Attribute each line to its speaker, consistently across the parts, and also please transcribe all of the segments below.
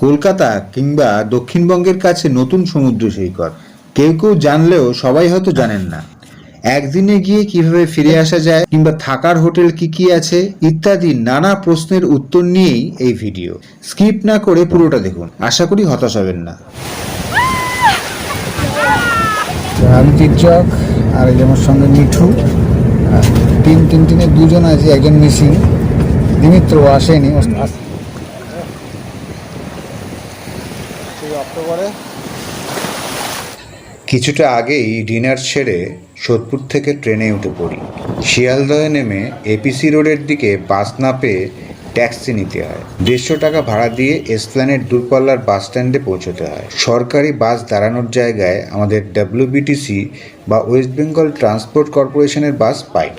Speaker 1: কলকাতা কিংবা দক্ষিণবঙ্গের কাছে নতুন সমুদ্র সৈকত কেউ কেউ জানলেও সবাই হয়তো জানেন না। একদিনে গিয়ে কিভাবে ফিরে আসা যায় কিংবা থাকার হোটেল কি কি আছে ইত্যাদি নানা প্রশ্নের উত্তর নিয়েই এই ভিডিও। স্কিপ না করে পুরোটা দেখুন, আশা করি হতাশ হবেন না।
Speaker 2: আমি তীর্যক আর এই আমার সঙ্গে মিঠু, টিমে দুজন আছে, একজন মিসিং, দিমিত্র আসেনি। অক্টোবরে
Speaker 1: কিছুটা আগেই ডিনার সেরে সোদপুর থেকে ট্রেনে উঠে পড়ি। শিয়ালদহে নেমে এপিসি রোডের দিকে বাস না পেয়ে ট্যাক্সি নিতে হয়। 150 টাকা ভাড়া দিয়ে এসপ্ল্যানেড দূরপাল্লার বাস স্ট্যান্ডে পৌঁছতে হয়। সরকারি বাস দাঁড়ানোর জায়গায় আমাদের WBTC বা ওয়েস্ট বেঙ্গল ট্রান্সপোর্ট কর্পোরেশনের বাস পাই।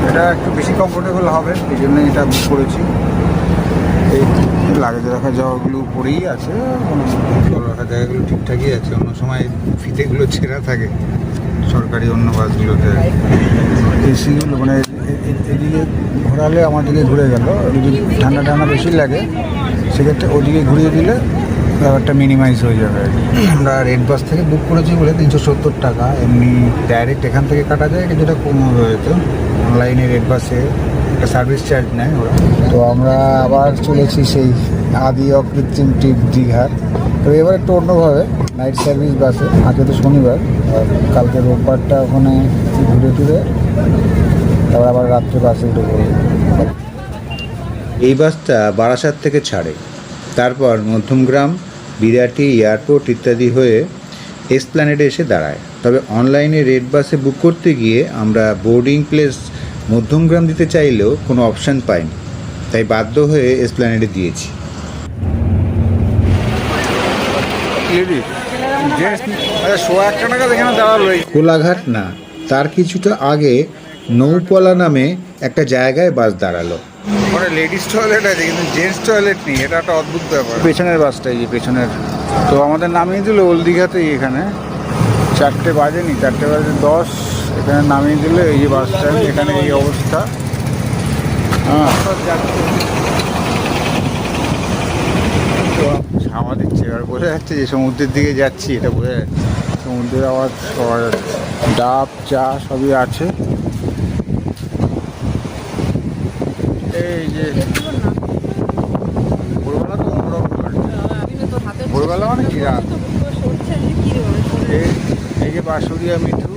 Speaker 2: এটা একটু বেশি কমফোর্টেবল হবে, এই জন্য এটা বুক করেছি। এই লাগেজ রাখা যাওয়াগুলো উপরেই আছে, জল রাখা জায়গাগুলো ঠিকঠাকই আছে। অন্য সময় ফিতেগুলো ছেঁড়া থাকে সরকারি অন্য বাসগুলোতে। এসিগুলো মানে এদিকে ঘোরালে আমার দিকে ঘুরে গেল, যদি ঠান্ডা ঠান্ডা বেশি লাগে সেক্ষেত্রে ওদিকে ঘুরিয়ে দিলে ব্যাপারটা মিনিমাইজ হয়ে যাবে। আমরা রেড বাস থেকে বুক করেছি বলে 370 টাকা, এমনি ডাইরেক্ট এখান থেকে কাটা যায় কিছুটা কম হবে হয়তো। অনলাইনে রেড বাসে একটা সার্ভিস চার্জ নেয় ওরা। তো আমরা আবার চলেছি সেই আদি অকৃত্রিম ট্রিপ দীঘার। তো এবার একটু অন্যভাবে নাইট সার্ভিস বাসে। আজকে তো শনিবার, আর কালকে রোববারটা ওখানে ঘুরে টুরে তারপর আবার রাত্রে বাসে উঠে পড়ি।
Speaker 1: এই বাসটা বারাসাত থেকে ছাড়ে, তারপর মধ্যমগ্রাম, বিরাটি, এয়ারপোর্ট ইত্যাদি হয়ে এসপ্ল্যানেডে এসে দাঁড়ায়। তবে অনলাইনে রেড বাসে বুক করতে গিয়ে আমরা বোর্ডিং প্লেস মধ্যমগ্রাম দিতে চাইলেও কোনো অপশান পাইনি, তাই বাধ্য হয়ে এসপ্ল্যানেডে দিয়েছি। কোলাঘাট না, তার কিছুটা আগে নৌপলা নামে একটা জায়গায় বাস দাঁড়ালো।
Speaker 2: ওখানে লেডিস টয়লেট আছে কিন্তু জেন্টস টয়লেট নেই, এটা একটা অদ্ভুত ব্যাপার। পেছনের বাসটাই, যে পেছনের। তো আমাদের নামিয়ে দিল ওল্ড দীঘাতেই। এখানে 4টে বাজেনি, 4টে বাজে 10, এখানে নামিয়ে দিল। এই যে বাস স্ট্যান্ড, এখানে এই অবস্থা। হ্যাঁ, হাওয়া দিচ্ছে, এবার বোঝা যাচ্ছে যে সমুদ্রের দিকে যাচ্ছি, এটা বোঝা যাচ্ছে। সমুদ্রের আওয়াজ পাওয়া যাচ্ছে, ডাব, চা সবই আছে। এই যে ভোরবেলা তো অন্যরকম লাগে। ভোরবেলা মানে কি রাত। এই যে বাঁশুড়িয়া মিঠু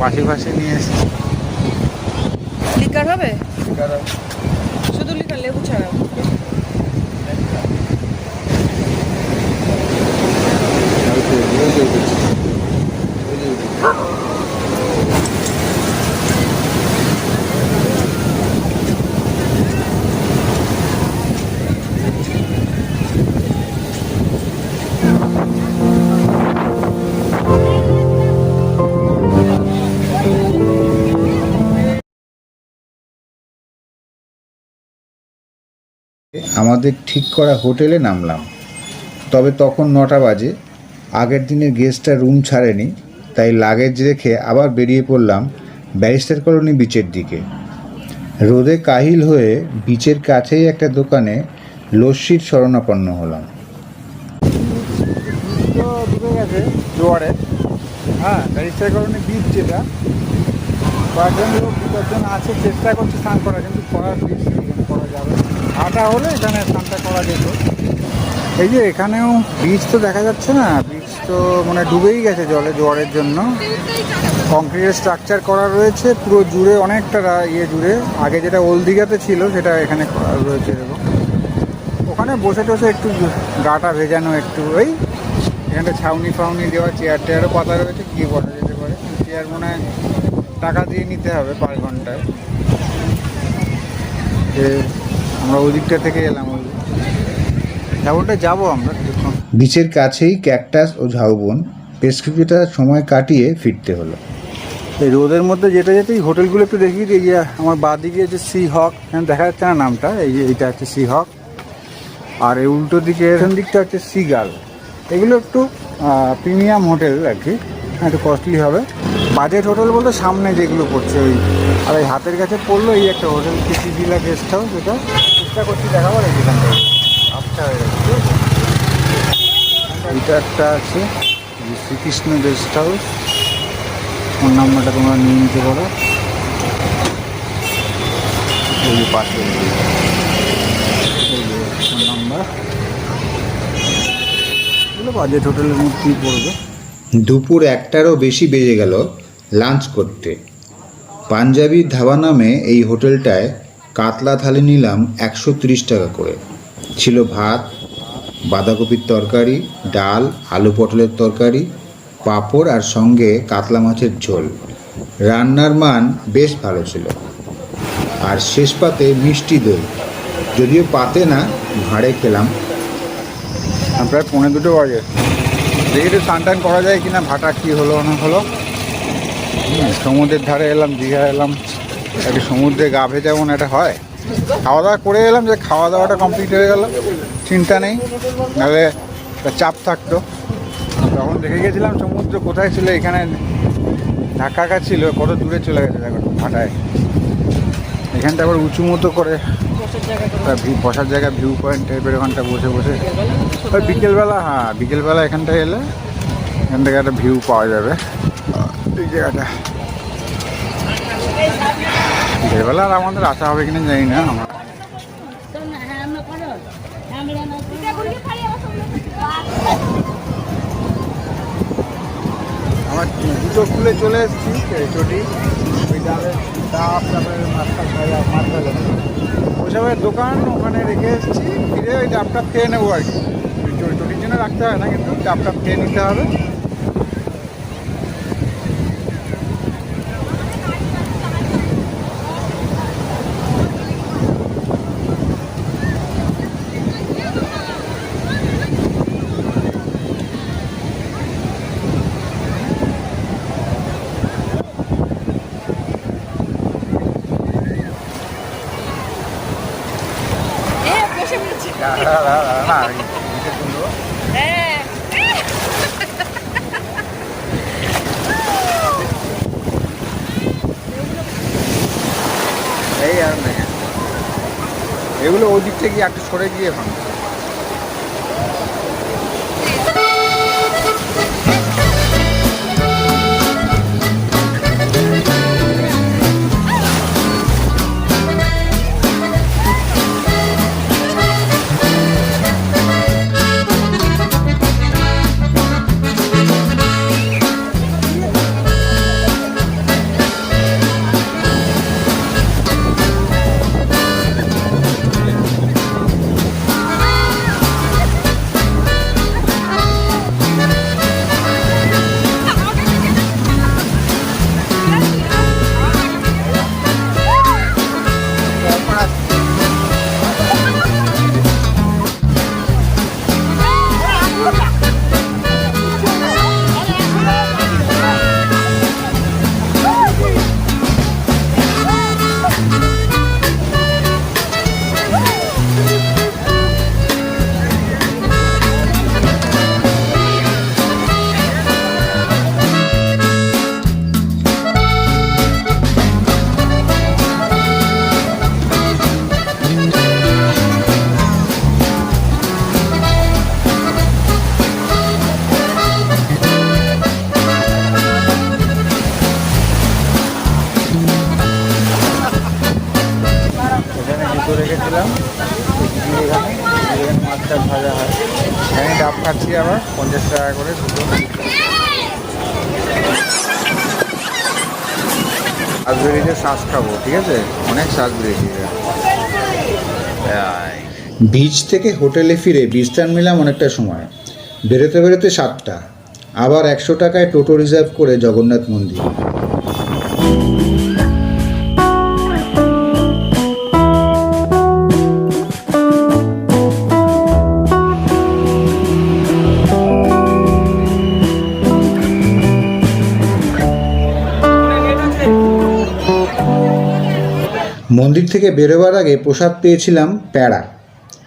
Speaker 2: পাশে নিয়ে এসেছি।
Speaker 3: লিকার হবে, শুধু লিকার, লেবু ছাড়া।
Speaker 1: আমাদের ঠিক করা হোটেলে নামলাম, তবে তখন 9টা বাজে। আগের দিনের গেস্টটা রুম ছাড়েনি, তাই লাগেজ রেখে আবার বেরিয়ে পড়লাম ব্যারিস্টার কলোনি বিচের দিকে। রোদে কাহিল হয়ে বিচের কাছেই একটা দোকানে লস্যির শরণাপন্ন হলাম।
Speaker 2: ডুবে গেছে জোয়ারে। হ্যাঁ, ব্যারিস্টার কলোনি বিচ, যেটা কয়েকজন লোক 2-4জন আছে চেষ্টা করছে স্নান করা, কিন্তু করার বিচ এখানে করা যাবে না। হাঁটা হলে এখানে স্নানটা করা যেত। এই যে এখানেও বিচ তো দেখা যাচ্ছে না, বিচ তো মানে ডুবেই গেছে জলে জোয়ারের জন্য। কংক্রিটের স্ট্রাকচার করা রয়েছে পুরো জুড়ে, অনেকটা জুড়ে। আগে যেটা ওল্ড দীঘাতে ছিল সেটা এখানে করা রয়েছে। এবং ওখানে বসে টসে একটু গাটা ভেজানো, একটু ওই এখানটা ছাউনি ফাউনি দেওয়া, চেয়ার টেয়ারও পাতা রয়েছে, গিয়ে বসা যেতে পারে। চেয়ার মনে হয় টাকা দিয়ে নিতে হবে পার ঘন্টায়। আমরা ওই দিকটা থেকে এলাম, ওই ঝাউবনটা যাবো আমরা।
Speaker 1: বিচের কাছেই ক্যাকটাস ও ঝাউবন, বেশ কিছুটা সময় কাটিয়ে ফিরতে হলো।
Speaker 2: এই রোদের মধ্যে যেতেই হোটেলগুলো একটু দেখিয়ে দিই। যে আমার বাঁ দিকে হচ্ছে সি হক, দেখা যাচ্ছে না নামটা, এই যে এইটা হচ্ছে সি হক। আর এই উল্টো দিকে এখান দিকটা হচ্ছে সি গার্ল। এগুলো একটু প্রিমিয়াম হোটেল আর কি, একটু কস্টলি হবে। বাজেট হোটেল বলতে সামনে যেগুলো পড়ছে ওই, আর এই হাতের কাছে পড়লো এই একটা হোটেল কৃষি ভিলা গেস্ট হাউস, এটা চেষ্টা করছি দেখাবার এখান থেকে আচ্ছা হয়ে যাচ্ছে। এটা একটা আছে শ্রীকৃষ্ণ গেস্ট হাউস, ফোন নাম্বারটা তোমরা নিয়ে নিতে পারো, এই পাশে ফোন নাম্বার, এগুলো বাজেট হোটেলের মধ্যেই পড়বে।
Speaker 1: দুপুর 1টারও বেশি বেজে গেল লাঞ্চ করতে। পাঞ্জাবি ধাবা নামে এই হোটেলটায় কাতলা থালি নিলাম 130 টাকা করে। ছিল ভাত, বাঁধাকপির তরকারি, ডাল, আলু পটলের তরকারি, পাঁপড় আর সঙ্গে কাতলা মাছের ঝোল। রান্নার মান বেশ ভালো ছিল। আর শেষ পাতে মিষ্টি দই, যদিও পাতে না ভাঁড়ে খেলাম।
Speaker 2: প্রায় 1:45 বাজে, দেখি একটু স্নান টান করা যায় কিনা, ভাটা কী হলো না হলো। সমুদ্রের ধারে এলাম, দীঘা এলাম, একটু সমুদ্রে গা ভেজা যেমন একটা হয়, খাওয়া দাওয়া করে এলাম, যে খাওয়া দাওয়াটা কমপ্লিট হয়ে গেল, চিন্তা নেই, নাহলে একটা চাপ থাকতো। তখন দেখে গেছিলাম সমুদ্র কোথায় ছিল, এখানে ঢাকা ছিল, কত দূরে চলে গেছে দেখো ভাটায়। এখানটা আবার উঁচু মতো করে বসার জায়গা, ভিউ পয়েন্ট টাইপের, ওখানটা বসে বসে ওই বিকেলবেলা, হ্যাঁ বিকেলবেলা এখানটায় এলে এখান থেকে একটা ভিউ পাওয়া যাবে। এই জায়গাটা বিকেলবেলা আর আমাদের আসা হবে কিনা জানি না। আমার জুতো খুলে চলে এসেছি চটি, ওই ডাবের ডাব, তারপরে মাছ ভাজা, মাছ ভাজা ওসবের দোকান ওখানে রেখে এসেছি, ফিরে ওই ডাবটা খেয়ে নেবো আর কি। চটির জন্য রাখতে হয় না, কিন্তু ডাবটা খেয়ে নিতে হবে। না এই আর না, এগুলো ওই দিক থেকে একটু সরে গিয়ে এখন রেখেছিলাম, এখানে মাছটা ভাজা হয়। এখানে ডাব খাচ্ছি আবার 50 টাকা করে দুটো। শ্বাস বেরিয়েছে, শ্বাস খাবো, ঠিক আছে, অনেক শ্বাস বেরিয়েছে।
Speaker 1: বিচ থেকে হোটেলে ফিরে বিশ্রাম নিলাম অনেকটা সময়। বেরোতে বেরোতে 7টা, আবার 100 টাকায় টোটো রিজার্ভ করে জগন্নাথ মন্দির। মন্দির থেকে বেরোবার আগে প্রসাদ পেয়েছিলাম প্যাড়া।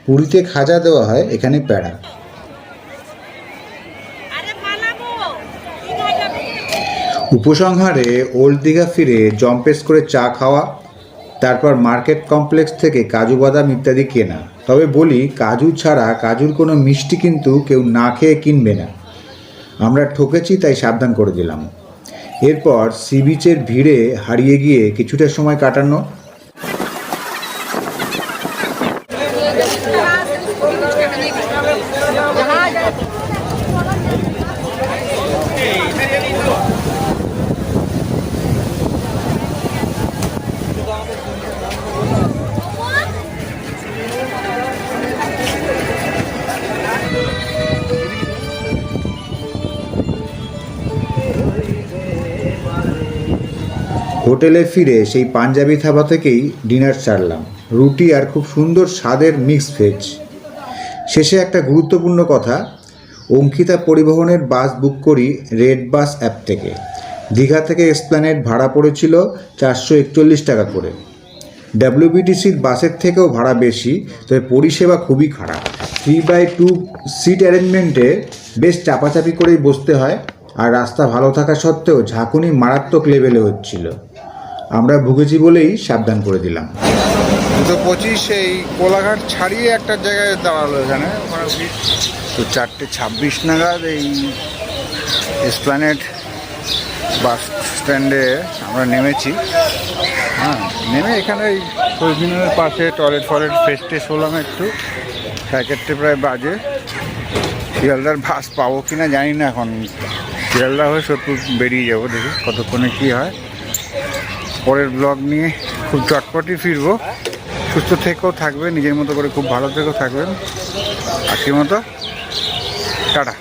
Speaker 1: পুরীতে খাজা দেওয়া হয়, এখানে প্যাড়া। উপসংহারে ওল্ড দীঘা ফিরে জম্পেস করে চা খাওয়া, তারপর মার্কেট কমপ্লেক্স থেকে কাজু বাদাম ইত্যাদি কেনা। তবে বলি, কাজু ছাড়া কাজুর কোনো মিষ্টি কিন্তু কেউ না খেয়ে কিনবে না। আমরা ঠকেছি, তাই সাবধান করে দিলাম। এরপর সি বিচের ভিড়ে হারিয়ে গিয়ে কিছুটা সময় কাটানো। হোটেলে ফিরে সেই পাঞ্জাবি ধাবা থেকেই ডিনার সারলাম, রুটি আর খুব সুন্দর স্বাদের মিক্স ভেজ। শেষে একটা গুরুত্বপূর্ণ কথা, অঙ্কিতা পরিবহনের বাস বুক করি রেড বাস অ্যাপ থেকে। দীঘা থেকে এসপ্ল্যানেড ভাড়া পড়েছিল 441 টাকা করে। ডাব্লিউবিটিসির বাসের থেকেও ভাড়া বেশি, তবে পরিষেবা খুবই খারাপ। 3/2 সিট অ্যারেঞ্জমেন্টে বেশ চাপাচাপি করেই বসতে হয়, আর রাস্তা ভালো থাকা সত্ত্বেও ঝাঁকুনি মারাত্মক লেভেলে হচ্ছিল। আমরা ভুগেছি বলেই সাবধান করে দিলাম।
Speaker 2: 225 এই কোলাঘাট ছাড়িয়ে একটা জায়গায় দাঁড়ালো এখানে, ওখানে তো 4:26 নাগাদ এই এসপ্ল্যানেড বাস স্ট্যান্ডে আমরা নেমেছি। হ্যাঁ, নেমে এখানে এই প্রয়োজনের পাশে টয়লেট ফ্রেশ টেস্ট হলাম একটু। 4:30 প্রায় বাজে। শিয়ালদার বাস পাবো কি না জানি না, এখন শিয়ালদা হয়ে সোদপুর বেরিয়ে যাবো, দেখি কতক্ষণে কী হয়। পরের ব্লগ নিয়ে খুব চটপটি ফিরবো। সুস্থ থেকেও থাকবেন, নিজের মতো করে খুব ভালো থেকেও থাকবেন। আজকের মতো টাটা।